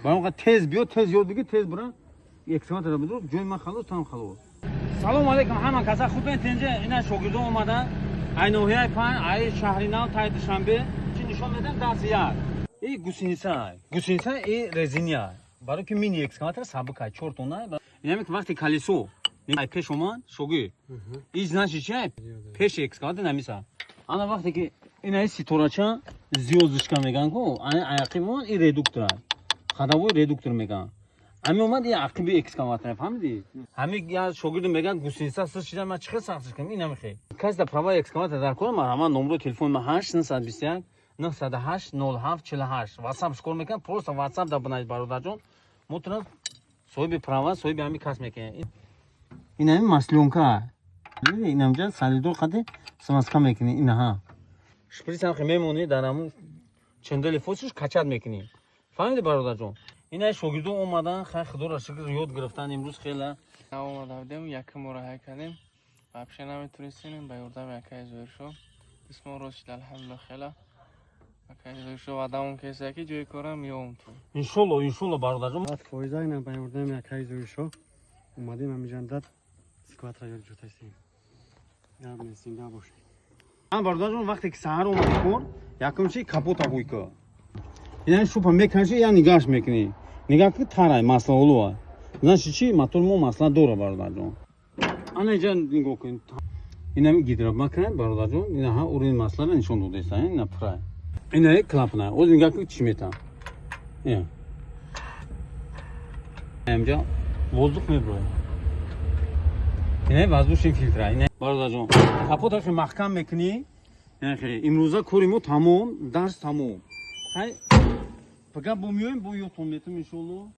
برای تیز بیاد تیز یاد بگی تیز برن اکسکاواتر رو بدرو جای من خلاص تام خلاص. سلام علیکم همه کسا خوب اینجا اینا شاگردان اومدن. اینوهای پایین ای شهرینال تای دوشنبه چی نشون میدن دستیار. این گوسینسا این رزینیا. برای که مینی اکسکاواتر سابقه 4 تونه. اینا میگه وقتی کالیسو ای پیش اومد شوگی. ایش نشی چه پیش اکسکاواتر نمیسا. آن وقتی که اینا سیتورچا زیادش میگن کو عقیمون این ردوکتور خداوی ردوکتور میگن همین اومد این عقیبی اکسکاواتر فهمیدی همین یا شاگرد میگن گوسینسا سر چیزا ما چه ساختش کنیم این نمیخواد کس در پروا اکسکاواتر در کنم ما نمره تلفن ما 821 908 0748 واتساپ سکور میگن پروسا واتساپ دا بنای برادر جون متن صاحب پروا صاحب همین کس میگن این همین مسلونکا این همجا سالیدو خاطر سماسکا میکنی اینها شپریس هم میمونی در همون چندل فوسش کچاد میکنی فهمیدی برادر جون اینا شاگردان اومدن خیلی خدا را شکر یاد گرفتن امروز خیلی اومدیم یکم مراجعه کردیم واپس نمیتونستیم به یوردم یکی زور شو اسم روش الحمدلله خیلی یکی زور شو آدمون کسی که جای کارم میام تو انشالله برادر جون بعد فایزه اینا به یوردم یکی زور شو اومدیم همینجا داد سکوات را یاد جوتاییم یا میسینگا باشه من برادر جون وقتی که سحر اومدی کن یکم چی کاپوت آقوی که اینا شوپا میکنی یا نگاش میکنی نگاه که تارای مسئله اولوه значит چی موتور مو مسئله دوره برادر جون انا اینجا نگاه کن اینا میگیره مکن برادر جون اینا ها اون مسئله نشون داده است اینا پرای اینا کلاپ نه او نگاه که چی میتام یا اینجا воздух میبره اینا воздушный фильтр اینا برادر جون کاپوت رو محکم میکنی یعنی امروزا کارمو تمام درس تمام های پگاه بومیویم بو یوتون میتونم ان شاء الله